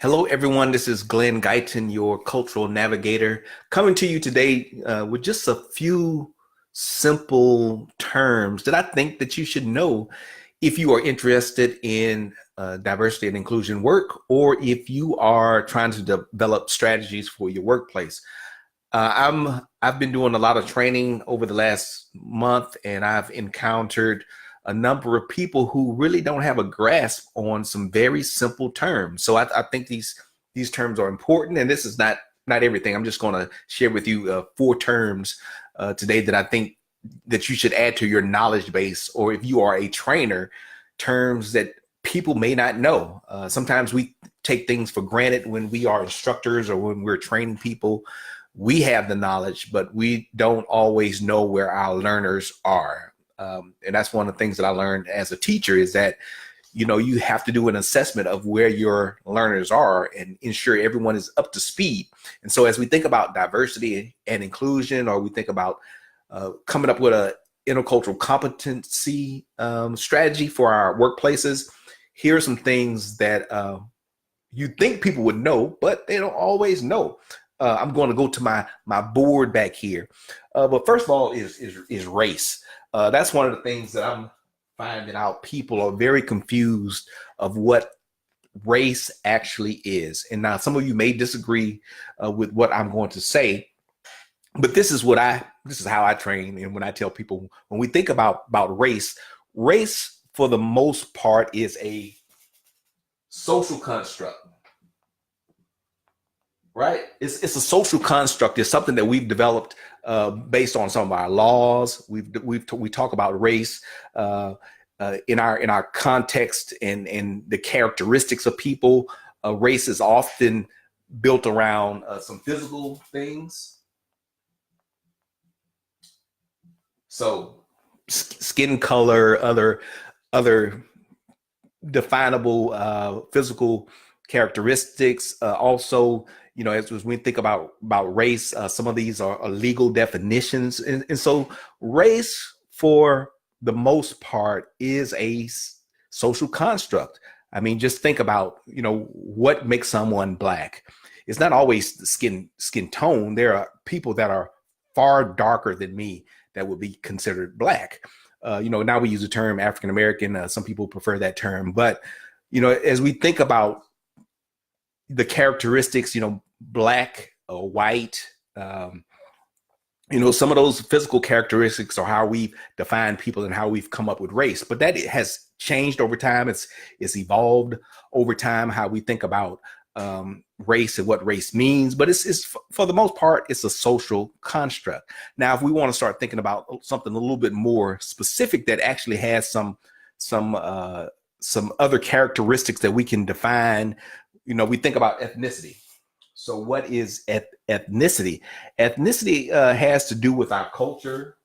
Hello, everyone. This is Glen Guyton, your cultural navigator, coming to you today with just a few simple terms that I think that you should know if you are interested in diversity and inclusion work, or if you are trying to develop strategies for your workplace. I've been doing a lot of training over the last month, and I've encountered a number of people who really don't have a grasp on some very simple terms. So I think these terms are important, and this is not everything. I'm just going to share with you four terms today that I think that you should add to your knowledge base, or if you are a trainer, terms that people may not know. Sometimes we take things for granted when we are instructors or when we're training people. We have the knowledge, but we don't always know where our learners are. And that's one of the things that I learned as a teacher is that, you have to do an assessment of where your learners are and ensure everyone is up to speed. And so as we think about diversity and inclusion, or we think about coming up with a intercultural competency strategy for our workplaces, here are some things that you think people would know, but they don't always know. I'm going to go to my board back here. But first of all is race. That's one of the things that I'm finding out. People are very confused of what race actually is. And now some of you may disagree with what I'm going to say, but this is how I train. And when I tell people, when we think about race for the most part is a social construct. Right? It's a social construct. It's something that we've developed based on some of our laws. We talk about race in our context and the characteristics of people. Race is often built around some physical things. So skin color, other definable physical characteristics. Also, as we think about race, some of these are legal definitions. And so race, for the most part, is a social construct. I mean, just think about, what makes someone Black. It's not always the skin tone. There are people that are far darker than me that would be considered Black. Now we use the term African American. Some people prefer that term. But, as we think about the characteristics, Black or white, some of those physical characteristics are how we define people and how we've come up with race. But that has changed over time. It's evolved over time, how we think about race and what race means. But it's for the most part, it's a social construct. Now, if we want to start thinking about something a little bit more specific that actually has some other characteristics that we can define, we think about ethnicity. So what is ethnicity? Ethnicity has to do with our culture,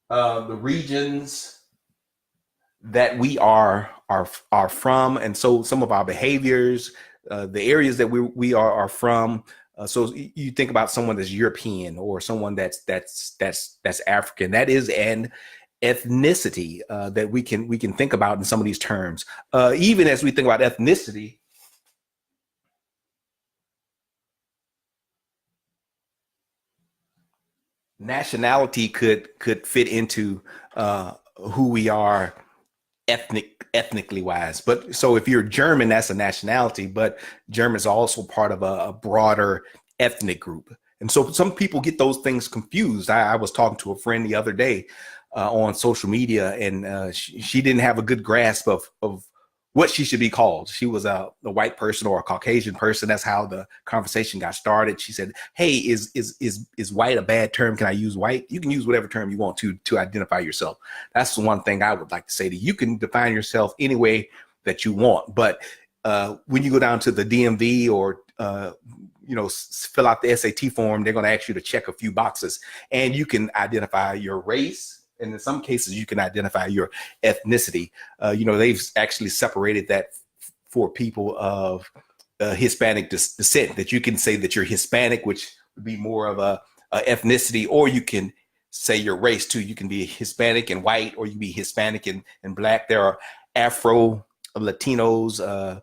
the regions that we are from, and so some of our behaviors, the areas that we are from. So you think about someone that's European or someone that's African. That is an ethnicity that we can think about in some of these terms. Even as we think about ethnicity, nationality could fit into who we are ethnically wise. But so if you're German, that's a nationality, but German is also part of a broader ethnic group. And so some people get those things confused. I was talking to a friend the other day on social media, and she didn't have a good grasp of what she should be called. She was a white person or a Caucasian person. That's how the conversation got started. She said, "Hey, is white a bad term? Can I use white?" You can use whatever term you want to identify yourself. That's the one thing I would like to say to you. You can define yourself any way that you want, but when you go down to the DMV or fill out the SAT form, they're going to ask you to check a few boxes, and you can identify your race. And in some cases, you can identify your ethnicity. They've actually separated that for people of Hispanic descent, that you can say that you're Hispanic, which would be more of a ethnicity, or you can say your race too. You can be Hispanic and white, or you can be Hispanic and Black. There are Afro Latinos,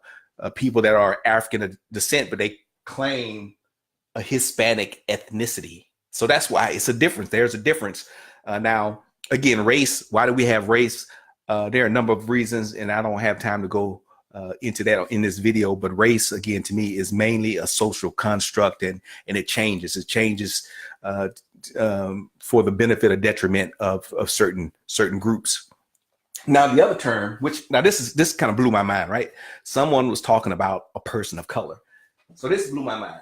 people that are African descent, but they claim a Hispanic ethnicity. So that's why it's a difference. There's a difference. Now, again, race. Why do we have race? There are a number of reasons, and I don't have time to go into that in this video. But race, again, to me, is mainly a social construct, and it changes. It changes for the benefit or detriment of certain groups. Now, the other term, which now this kind of blew my mind, right? Someone was talking about a person of color. So this blew my mind.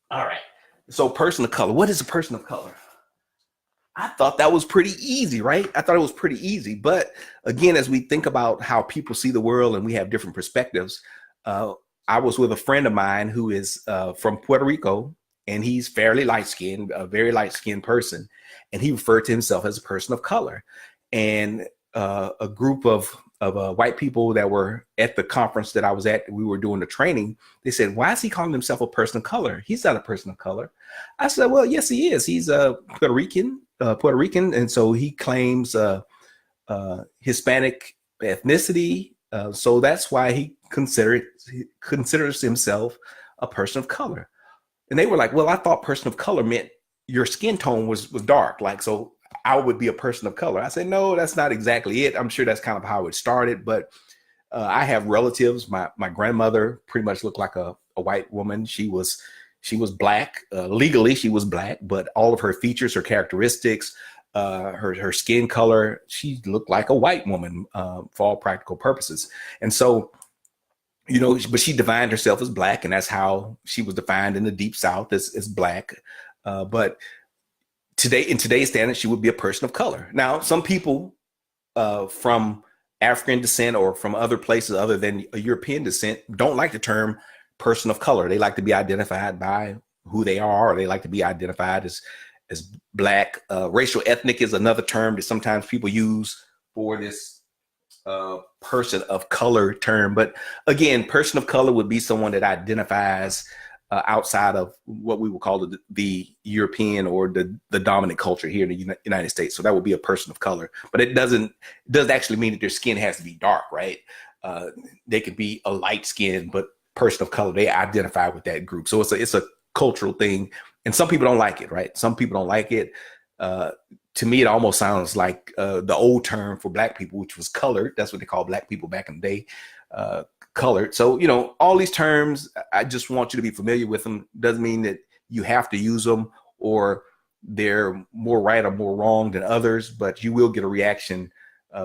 All right. So person of color. What is a person of color? I thought that was pretty easy, right? I thought it was pretty easy. But again, as we think about how people see the world and we have different perspectives, I was with a friend of mine who is from Puerto Rico, and he's fairly light-skinned, a very light-skinned person. And he referred to himself as a person of color. And a group of white people that were at the conference that I was at, we were doing the training. They said, why is he calling himself a person of color? He's not a person of color. I said, well, yes, he is. He's a Puerto Rican. And so he claims Hispanic ethnicity. So that's why he considers himself a person of color. And they were like, well, I thought person of color meant your skin tone was dark. Like, so I would be a person of color. I said, no, that's not exactly it. I'm sure that's kind of how it started. But I have relatives. My grandmother pretty much looked like a white woman. She was black. Legally, she was black, but all of her features, her characteristics, her skin color, she looked like a white woman for all practical purposes. And so, you know, but she defined herself as black, and that's how she was defined in the Deep South as black. But today, in today's standards, she would be a person of color. Now, some people from African descent or from other places other than a European descent don't like the term person of color. They like to be identified by who they are, or they like to be identified as black. Racial ethnic is another term that sometimes people use for this person of color term. But again, person of color would be someone that identifies outside of what we would call the European or the dominant culture here in the United States. So that would be a person of color. But it does actually mean that their skin has to be dark, right? They could be a light skin, but person of color, they identify with that group. So it's a cultural thing, and some people don't like it, right? Some people don't like it. To me, it almost sounds like the old term for black people, which was colored. That's what they called black people back in the day, colored. So, you know, all these terms, I just want you to be familiar with them. Doesn't mean that you have to use them or they're more right or more wrong than others, but you will get a reaction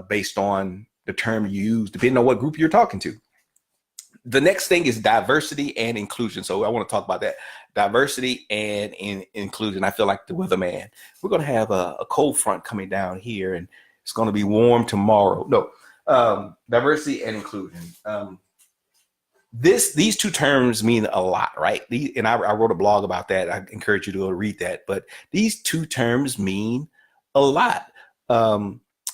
based on the term you use, depending on what group you're talking to. The next thing is diversity and inclusion. So I want to talk about that. Diversity and inclusion. I feel like the weatherman. We're going to have a cold front coming down here, and it's going to be warm tomorrow. No, diversity and inclusion. These two terms mean a lot, right? And I wrote a blog about that. I encourage you to go read that. But these two terms mean a lot.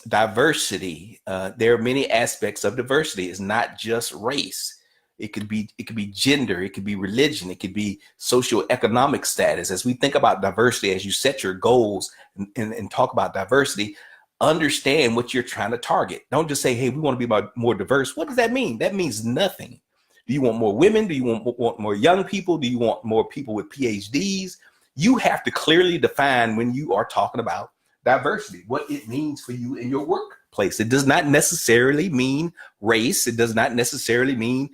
Diversity. There are many aspects of diversity. It's not just race. It could be gender, it could be religion, it could be socioeconomic status. As we think about diversity, as you set your goals and talk about diversity, understand what you're trying to target. Don't just say, hey, we want to be more diverse. What does that mean? That means nothing. Do you want more women? Do you want more young people? Do you want more people with PhDs? You have to clearly define when you are talking about diversity, what it means for you in your workplace. It does not necessarily mean race. It does not necessarily mean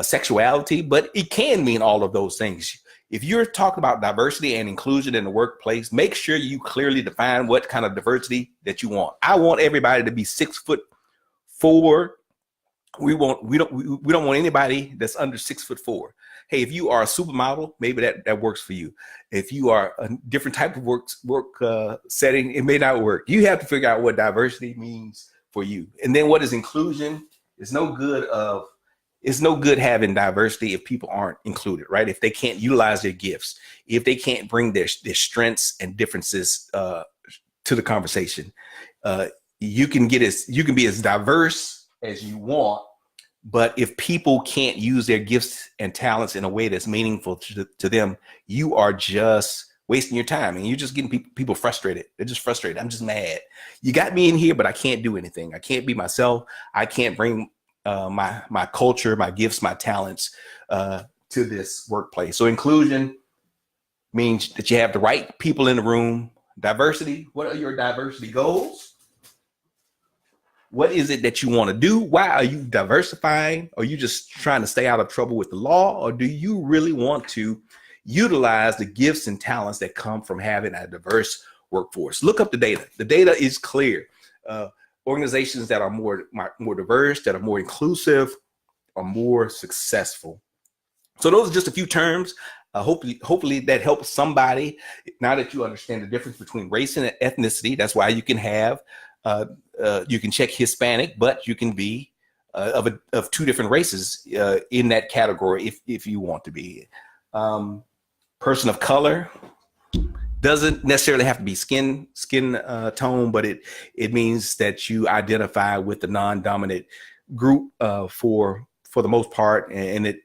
sexuality, but it can mean all of those things. If you're talking about diversity and inclusion in the workplace, make sure you clearly define what kind of diversity that you want. I want everybody to be 6'4". We don't want anybody that's under 6'4". Hey, if you are a supermodel, maybe that works for you. If you are a different type of work setting, it may not work. You have to figure out what diversity means for you. And then what is inclusion? It's no good having diversity if people aren't included, right? If they can't utilize their gifts, if they can't bring their strengths and differences to the conversation. You can be as diverse as you want, but if people can't use their gifts and talents in a way that's meaningful to them, you are just wasting your time, and you're just getting people frustrated. They're just frustrated. I'm just mad. You got me in here, but I can't do anything. I can't be myself. I can't bring my culture, my gifts, my talents to this workplace. So inclusion means that you have the right people in the room. Diversity, what are your diversity goals? What is it that you want to do? Why are you diversifying? Are you just trying to stay out of trouble with the law? Or do you really want to utilize the gifts and talents that come from having a diverse workforce? Look up the data. The data is clear. Organizations that are more diverse, that are more inclusive, are more successful. So those are just a few terms. Hopefully that helps somebody. Now that you understand the difference between race and ethnicity, that's why you can have, you can check Hispanic, but you can be of two different races in that category if you want to be. Person of color doesn't necessarily have to be skin tone, but it means that you identify with the non-dominant group for the most part, and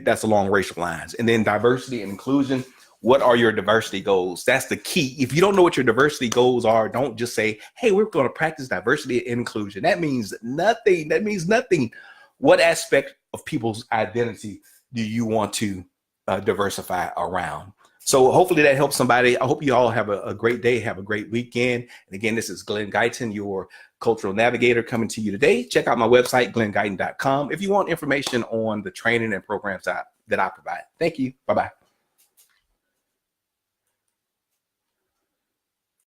that's along racial lines. And then diversity and inclusion. What are your diversity goals? That's the key. If you don't know what your diversity goals are, don't just say, hey, we're going to practice diversity and inclusion. That means nothing. That means nothing. What aspect of people's identity do you want to diversify around? So hopefully that helps somebody. I hope you all have a great day. Have a great weekend. And again, this is Glen Guyton, your cultural navigator, coming to you today. Check out my website, glenguyton.com, if you want information on the training and programs that I provide. Thank you. Bye-bye.